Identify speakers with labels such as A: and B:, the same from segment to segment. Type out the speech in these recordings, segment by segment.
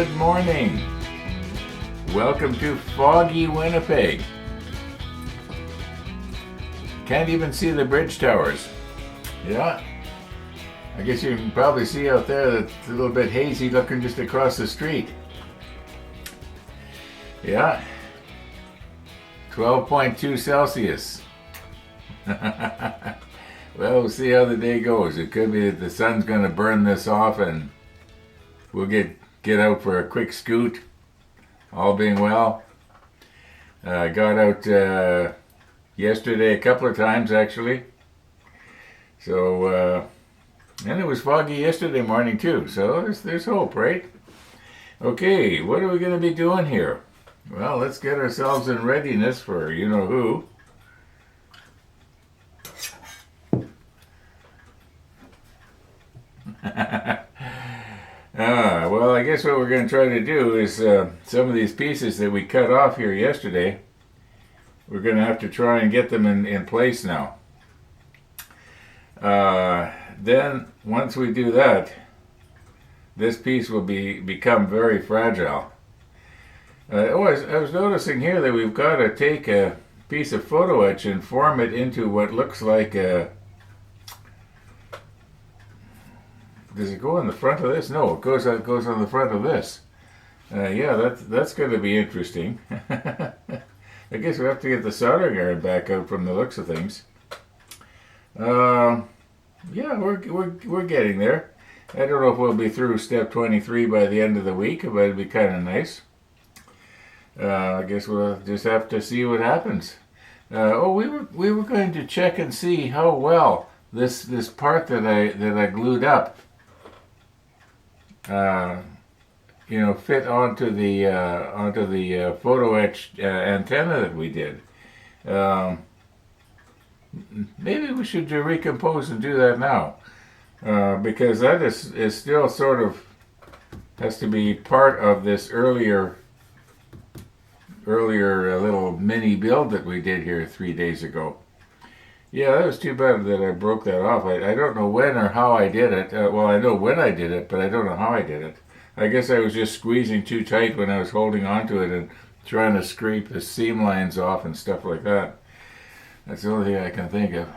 A: Good morning. Welcome to foggy Winnipeg. Can't even see the bridge towers. Yeah. I guess you can probably see out there that it's a little bit hazy looking just across the street. Yeah. 12.2 Celsius. Well, we'll see how the day goes. It could be that the sun's going to burn this off and we'll get out for a quick scoot, all being well. Got out yesterday a couple of times, actually. So, and it was foggy yesterday morning, too. So there's hope, right? Okay, what are we going to be doing here? Well, let's get ourselves in readiness for you-know-who. Well, I guess what we're going to try to do is some of these pieces that we cut off here yesterday, we're going to have to try and get them in place now. Then, once we do that, this piece will become very fragile. I was noticing here that we've got to take a piece of photo etch and form it into what looks like a... Does it go on the front of this? No, it goes on the front of this. Yeah, that's going to be interesting. I guess we have to get the soldering iron back out from the looks of things. Yeah, we're getting there. I don't know if we'll be through step 23 by the end of the week, but it'd be kind of nice. I guess we'll just have to see what happens. We were going to check and see how well this part that I glued up fit onto the photo etched antenna that we did. Maybe we should recompose and do that now, because that is still sort of has to be part of this earlier little mini build that we did here 3 days ago. Yeah, that was too bad that I broke that off. I don't know when or how I did it. Well, I know when I did it, but I don't know how I did it. I guess I was just squeezing too tight when I was holding onto it and trying to scrape the seam lines off and stuff like that. That's the only thing I can think of.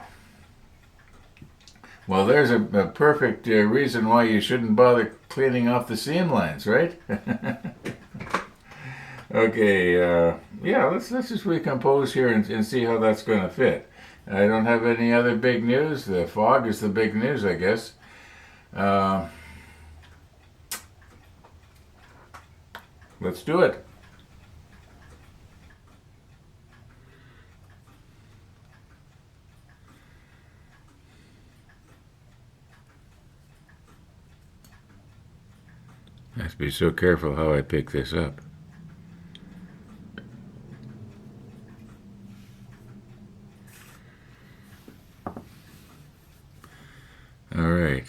A: Well, there's a perfect reason why you shouldn't bother cleaning off the seam lines, right? Okay, yeah, let's just recompose here and see how that's going to fit. I don't have any other big news. The fog is the big news, I guess. Let's do it. I have to be so careful how I pick this up. All right.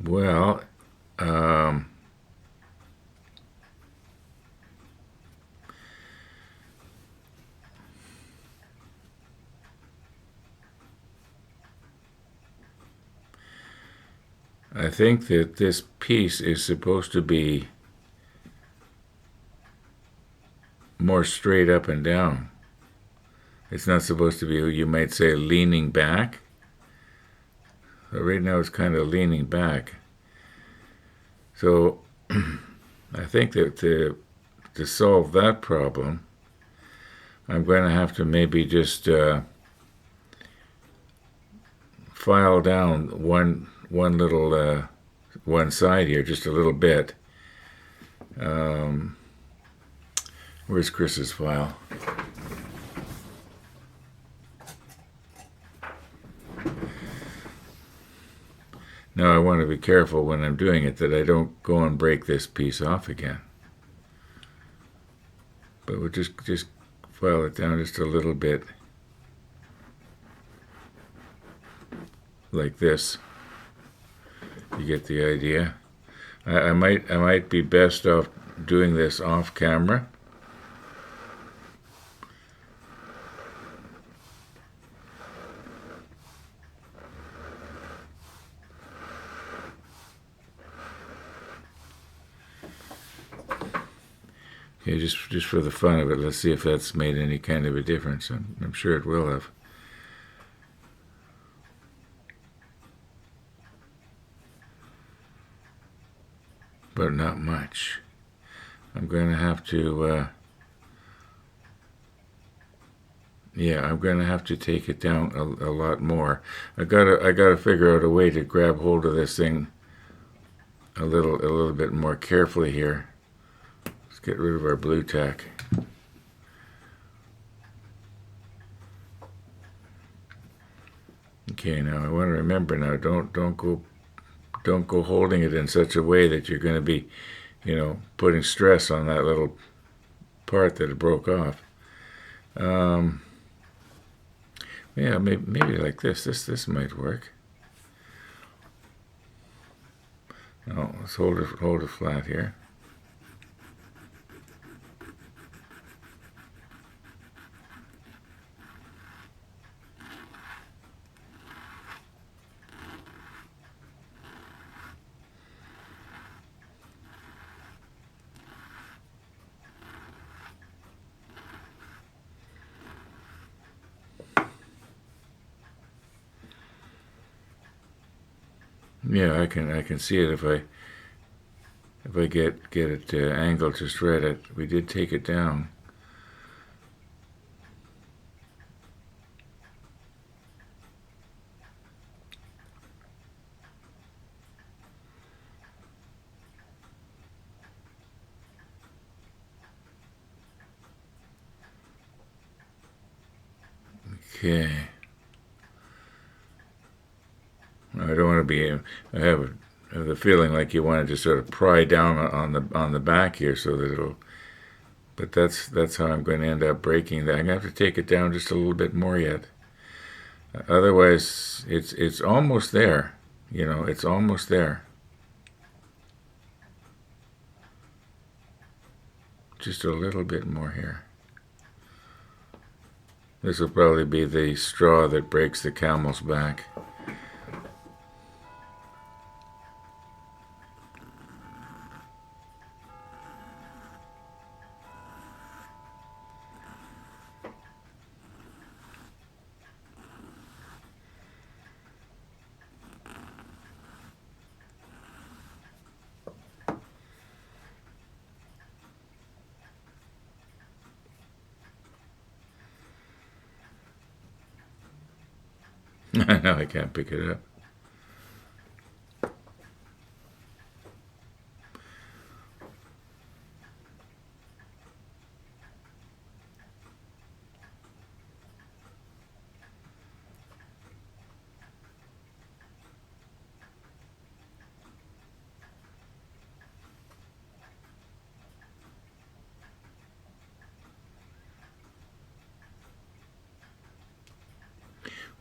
A: Well, I think that this piece is supposed to be more straight up and down. It's not supposed to be, you might say, leaning back. So right now it's kind of leaning back. So I think that to solve that problem, I'm going to have to maybe just file down one little one side here, just a little bit. Where's Chris's file? Now I want to be careful when I'm doing it that I don't go and break this piece off again. But we'll just file it down just a little bit. like this. You get the idea. I might be best off doing this off camera. Okay, just for the fun of it, let's see if that's made any kind of a difference. I'm sure it will have. But not much. I'm going to have to, yeah, I'm going to have to take it down a lot more. I gotta figure out a way to grab hold of this thing a little bit more carefully here. Let's get rid of our blue tack. Okay, now I want to remember now, don't go holding it in such a way that you're going to be, putting stress on that little part that it broke off. Yeah, maybe like this. This might work. No, let's hold it flat here. Yeah, I can see it if I get it angled just right. We did take it down. Okay. I don't want to be. I have the feeling like you want to just sort of pry down on the back here so that it'll. But that's how I'm going to end up breaking that. I'm going to have to take it down just a little bit more yet. Otherwise, it's almost there. It's almost there. Just a little bit more here. This will probably be the straw that breaks the camel's back. No, I can't pick it up.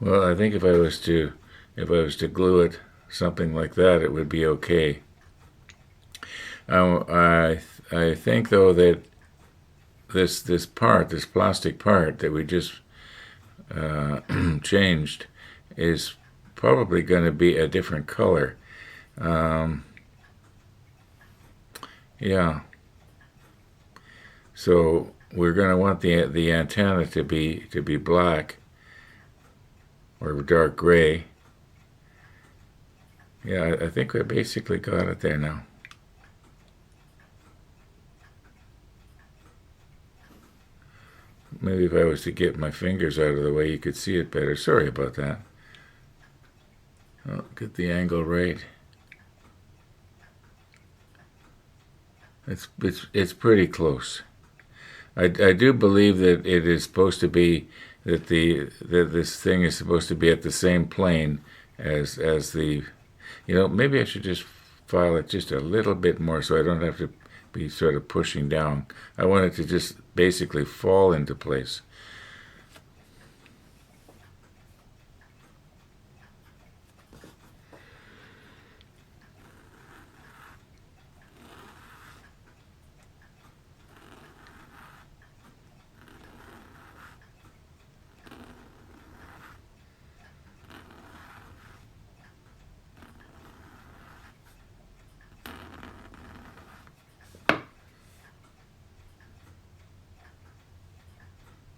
A: Well, I think if I was to glue it something like that, it would be okay. I think though that this plastic part that we just changed, is probably going to be a different color. Yeah. So we're going to want the antenna to be black or dark gray. Yeah, I think we basically got it there now. Maybe if I was to get my fingers out of the way, you could see it better. Sorry about that. Oh, get the angle right. It's pretty close. I do believe that it is supposed to be that this thing is supposed to be at the same plane as the. Maybe I should just file it just a little bit more so I don't have to be sort of pushing down. I want it to just basically fall into place.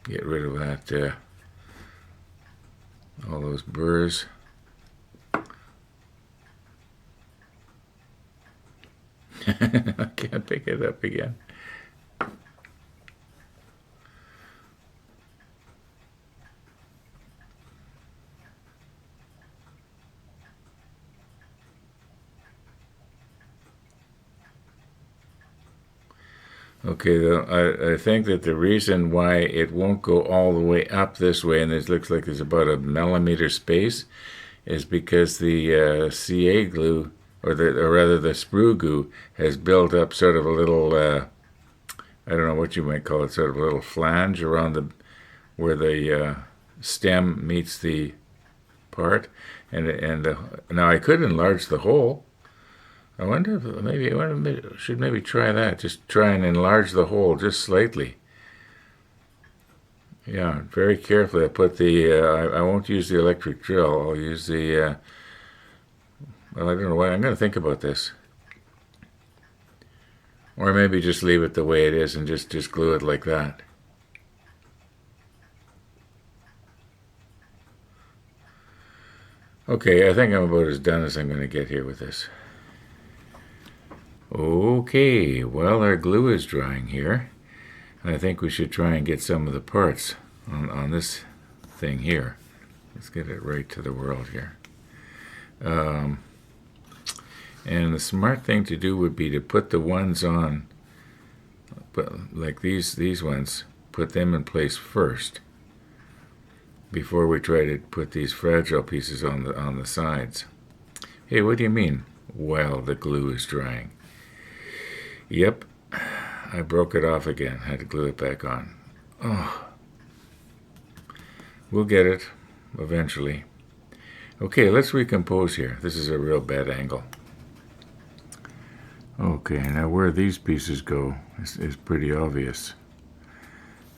A: Get rid of that, all those burrs. I can't pick it up again. Okay, I think that the reason why it won't go all the way up this way, and this looks like there's about a millimeter space, is because the CA glue, or rather the sprue glue, has built up sort of a little, I don't know what you might call it, sort of a little flange around where the stem meets the part, and now I could enlarge the hole. I wonder if I should maybe try that. Just try and enlarge the hole just slightly. Yeah, very carefully. I put I won't use the electric drill. I'll use the, well, I don't know why. I'm going to think about this. Or maybe just leave it the way it is and just glue it like that. Okay, I think I'm about as done as I'm going to get here with this. Okay, well, our glue is drying here. I think we should try and get some of the parts on this thing here. Let's get it right to the world here. And the smart thing to do would be to put the ones on, like these ones, put them in place first before we try to put these fragile pieces on the sides. Hey, what do you mean? While the glue is drying. Yep, I broke it off again. Had to glue it back on. Oh, we'll get it eventually. Okay, let's recompose here. This is a real bad angle. Okay, now where these pieces go is pretty obvious.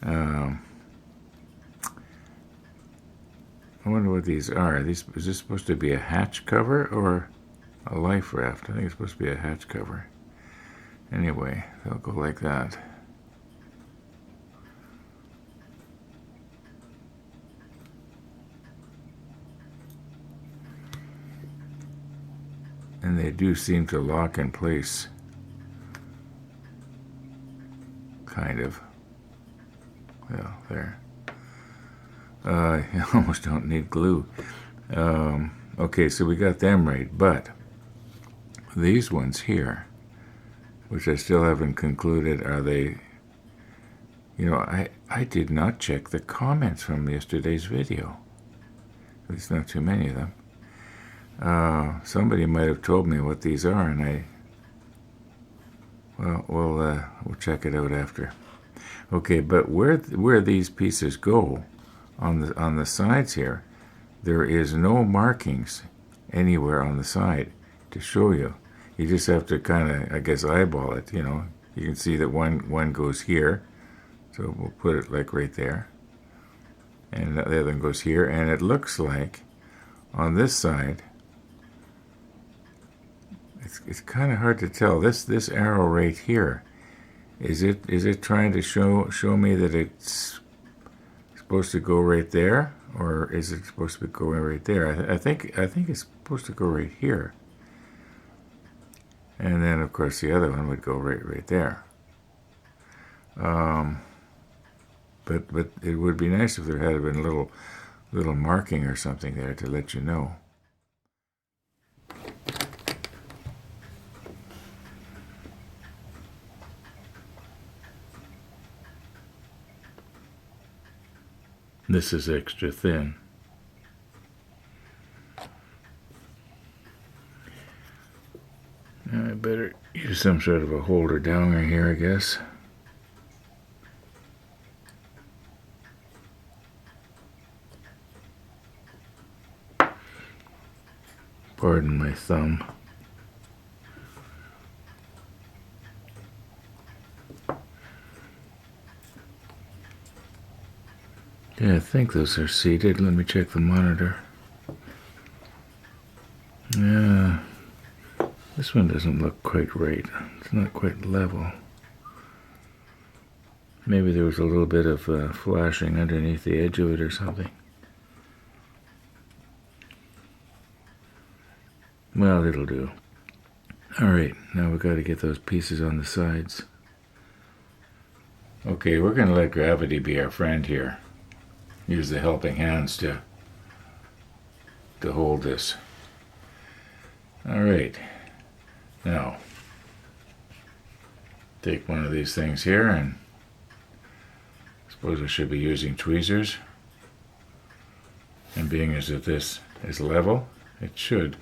A: I wonder what these are. Is this supposed to be a hatch cover or a life raft? I think it's supposed to be a hatch cover. Anyway, they'll go like that. And they do seem to lock in place. Kind of. Well, there. You almost don't need glue. Okay, so we got them right, but these ones here, which I still haven't concluded, are they, I did not check the comments from yesterday's video. At least not too many of them. Somebody might have told me what these are, and we'll check it out after. Okay, but where these pieces go on the sides here, there is no markings anywhere on the side to show you. You just have to kind of, I guess, eyeball it, You can see that one goes here, so we'll put it like right there. And the other one goes here, and it looks like on this side, it's kind of hard to tell. This arrow right here, is it trying to show me that it's supposed to go right there, or is it supposed to be going right there? I think it's supposed to go right here. And then, of course, the other one would go right there. But it would be nice if there had been a little marking or something there to let you know. This is extra thin. I better use some sort of a holder downer here, I guess. Pardon my thumb. Yeah, I think those are seated. Let me check the monitor. Yeah, this one doesn't look quite right. It's not quite level. Maybe there was a little bit of flashing underneath the edge of it or something. Well, it'll do. Alright, now we've got to get those pieces on the sides. Okay, we're going to let gravity be our friend here. Use the helping hands to hold this. Alright, now take one of these things here, and I suppose I should be using tweezers. And being as if this is level, we should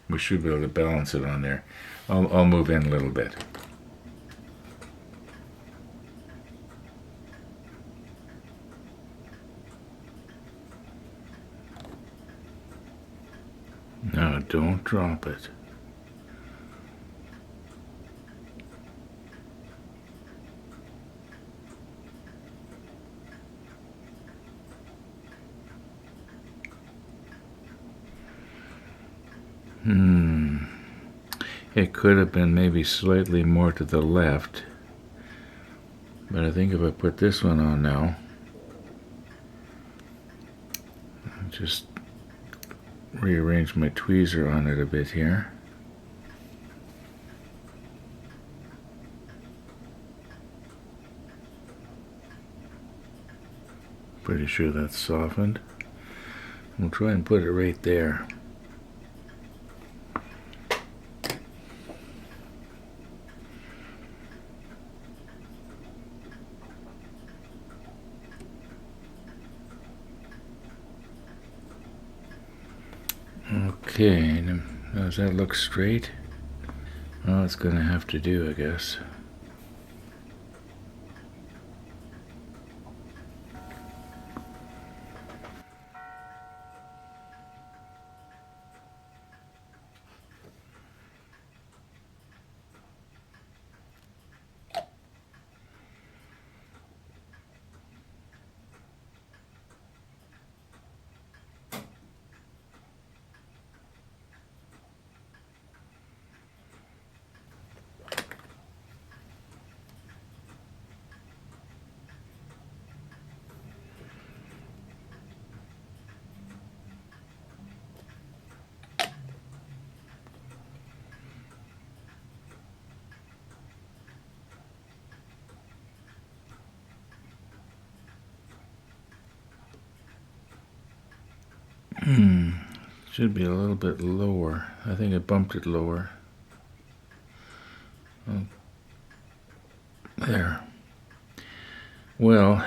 A: be able to balance it on there. I'll move in a little bit. Now don't drop it. It could have been maybe slightly more to the left, but I think if I put this one on now, I'll just rearrange my tweezer on it a bit here. Pretty sure that's softened. We'll try and put it right there. Okay, does that look straight? Well, it's going to have to do, I guess. Should be a little bit lower. I think I bumped it lower. Oh. There. Well,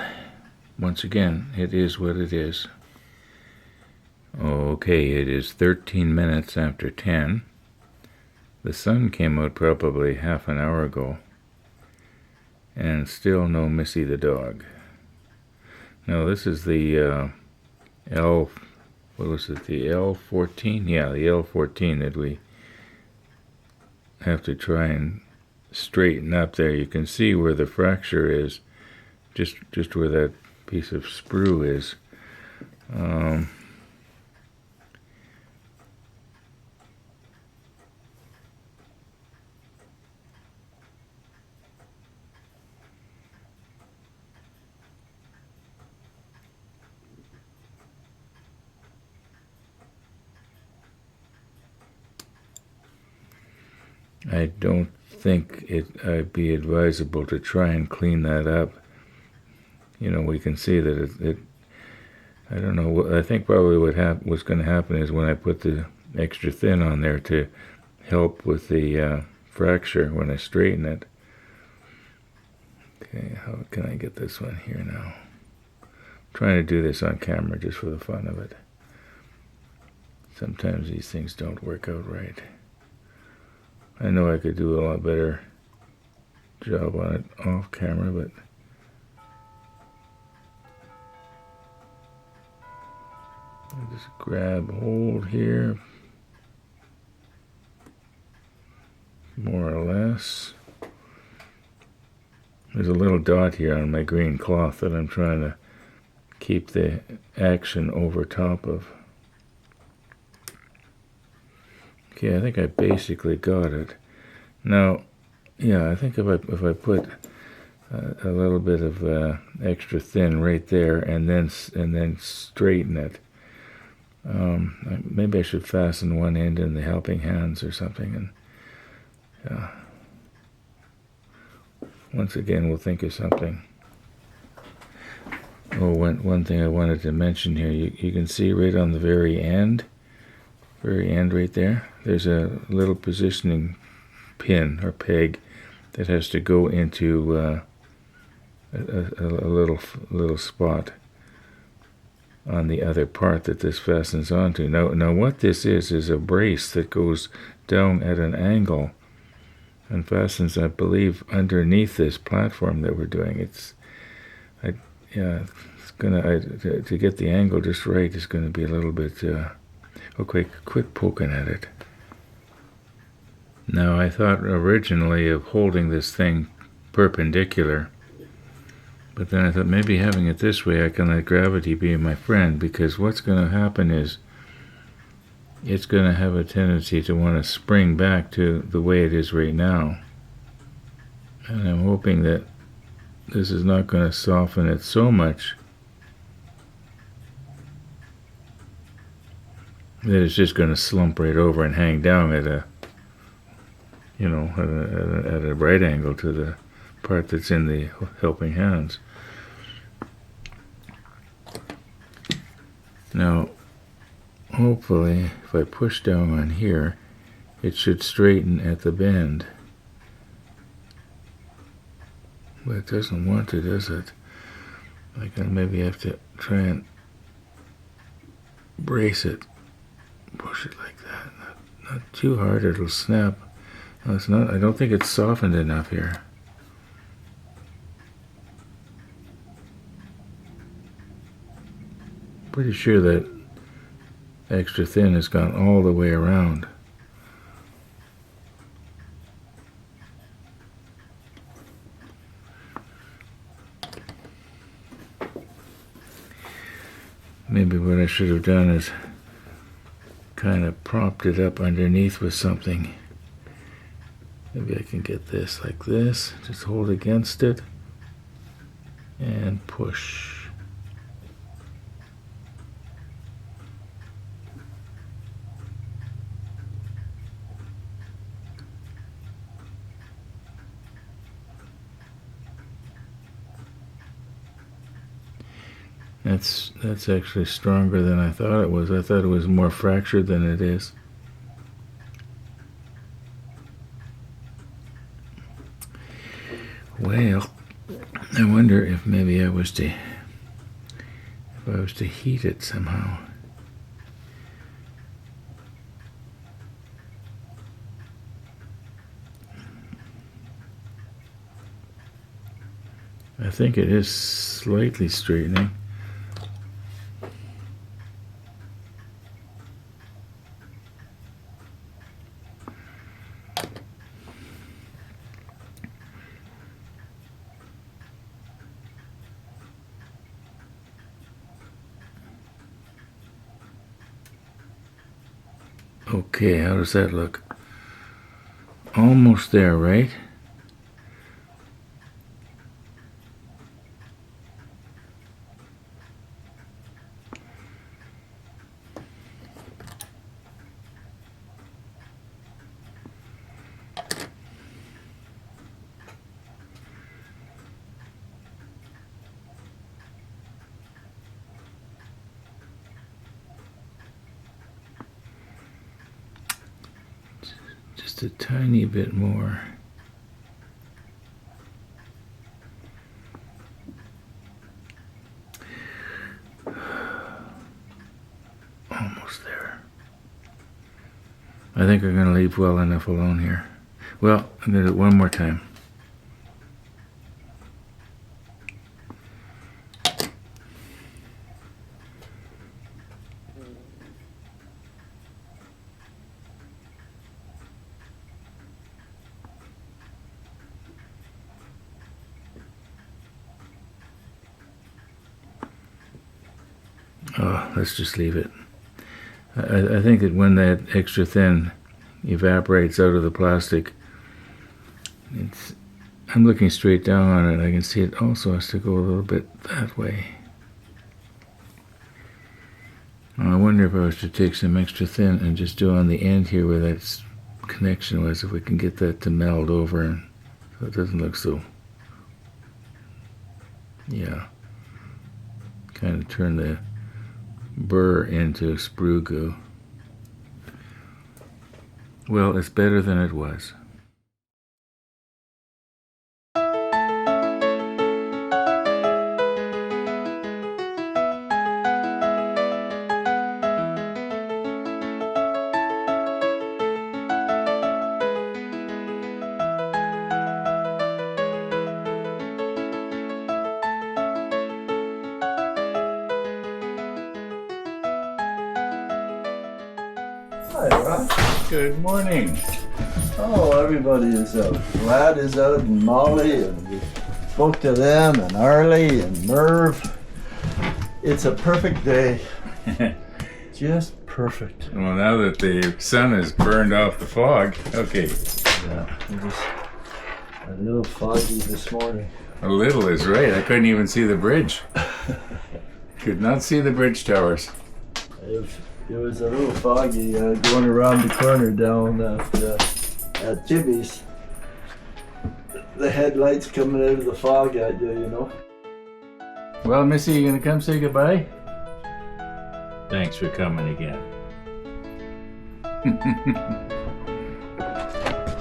A: once again, it is what it is. Okay, it is 13 minutes after 10. The sun came out probably half an hour ago. And still no Missy the dog. Now this is the what was it, the L14? Yeah, the L14 that we have to try and straighten up there. You can see where the fracture is, just where that piece of sprue is. I don't think it'd be advisable to try and clean that up. You know, we can see that I don't know, I think probably what's going to happen is when I put the extra thin on there to help with the fracture when I straighten it. Okay, how can I get this one here now? I'm trying to do this on camera just for the fun of it. Sometimes these things don't work out right. I know I could do a lot better job on it off camera, but I just hold here, more or less. There's a little dot here on my green cloth that I'm trying to keep the action over top of. Okay, I think I basically got it. Now, yeah, I think if I put a little bit of extra thin right there, and then straighten it. Maybe I should fasten one end in the helping hands or something, and once again we'll think of something. Oh, one thing I wanted to mention here, you can see right on the very end right there, there's a little positioning pin or peg that has to go into a little spot on the other part that this fastens onto. Now what this is a brace that goes down at an angle and fastens, I believe, underneath this platform that we're doing. It's gonna to get the angle just right is going to be a little bit. Okay, quick poking at it. Now I thought originally of holding this thing perpendicular, but then I thought maybe having it this way I can let gravity be my friend, because what's going to happen is it's going to have a tendency to want to spring back to the way it is right now. And I'm hoping that this is not going to soften it so much that it's just going to slump right over and hang down at a right angle to the part that's in the helping hands. Now, hopefully, if I push down on here, it should straighten at the bend. But it doesn't want to, does it? Like I maybe have to try and brace it. Push it like that. Not too hard, it'll snap. No, it's not. I don't think it's softened enough here. Pretty sure that extra thin has gone all the way around. Maybe what I should have done is kind of propped it up underneath with something. Maybe I can get this like this, just hold against it and push. That's actually stronger than I thought it was. I thought it was more fractured than it is. Well, I wonder if maybe I was to heat it somehow. I think it is slightly straightening. Okay, how does that look? Almost there, right? Just a tiny bit more. Almost there. I think I'm going to leave well enough alone here. Well, I'm going to do it one more time. Oh, let's just leave it. I think that when that extra thin evaporates out of the plastic, I'm looking straight down on it. I can see it also has to go a little bit that way. I wonder if I was to take some extra thin and just do on the end here where that connection was, if we can get that to meld over and so it doesn't look so, yeah, kind of turn the burr into sprue goo. Well, it's better than it was.
B: Hi, Ron.
A: Good morning.
B: Oh, everybody is out. Vlad is out and Molly, and we spoke to them, and Arlie and Merv. It's a perfect day. Just perfect.
A: Well, now that the sun has burned off the fog, okay.
B: Yeah, it was a little foggy this morning.
A: A little is right. I couldn't even see the bridge. Could not see the bridge towers.
B: It was a little foggy going around the corner down at Jimmy's. The headlights coming out of the fog at you, you know.
A: Well, Missy, you gonna come say goodbye? Thanks for coming again.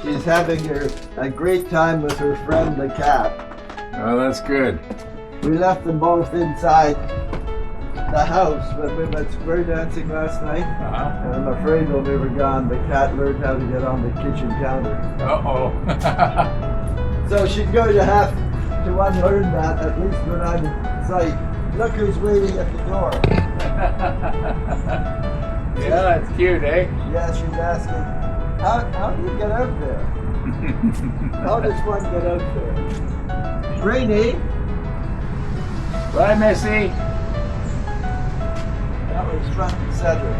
B: She's having a great time with her friend the cat.
A: Oh, that's good.
B: We left them both inside the house when we went square dancing last night. And I'm afraid when we were gone, the cat learned how to get on the kitchen counter.
A: Uh-oh.
B: So she's going to have to unlearn that, at least when I'm in sight. Look who's waiting at the door.
A: Yeah, that's cute, eh?
B: Yeah, she's asking, how do you get out there? How does one get out there? Rainy.
A: Bye, Missy.
B: That was front and center.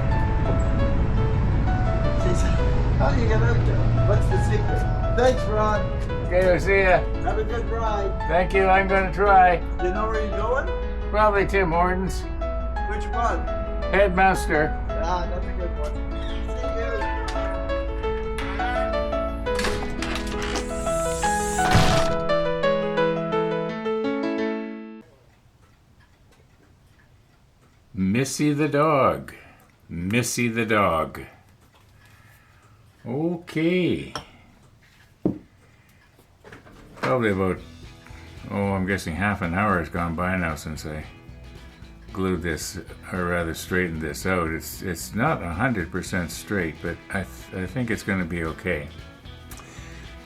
B: She said, how do you get out there? What's the secret? Thanks, Ron.
A: Okay, we'll see ya.
B: Have a good ride.
A: Thank you, I'm gonna try.
B: You know where you're going?
A: Probably Tim Hortons.
B: Which one?
A: Headmaster.
B: Ah, that's a good one.
A: Missy the dog. Missy the dog. Okay. Probably about, I'm guessing half an hour has gone by now since I glued this, or rather straightened this out. It's not 100% straight, but I think it's going to be okay.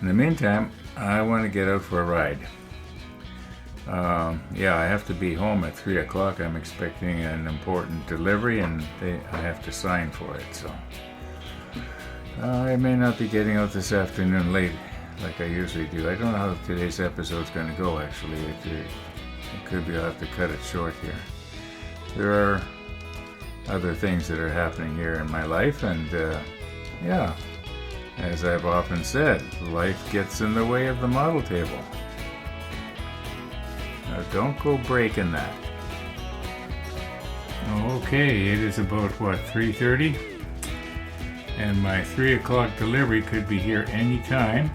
A: In the meantime, I want to get out for a ride. Yeah, I have to be home at 3 o'clock. I'm expecting an important delivery and I have to sign for it, so I may not be getting out this afternoon late like I usually do. I don't know how today's episode's going to go, actually. It could be I'll have to cut it short here. There are other things that are happening here in my life, and yeah, as I've often said, life gets in the way of the model table. Now don't go breaking that. Okay, it is about, what, 3:30? And my 3 o'clock delivery could be here any time.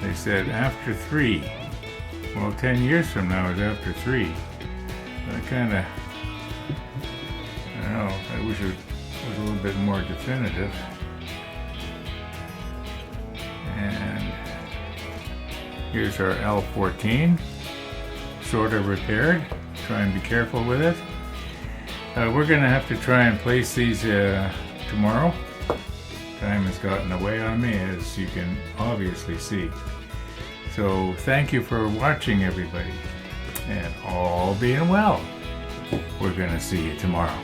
A: They said after 3. Well, 10 years from now is after 3. I kind of, I don't know, I wish it was a little bit more definitive. And here's our L14, sort of repaired. Try and be careful with it. We're going to have to try and place these tomorrow. Time has gotten away on me, as you can obviously see. So thank you for watching, everybody. And all being well, we're going to see you tomorrow.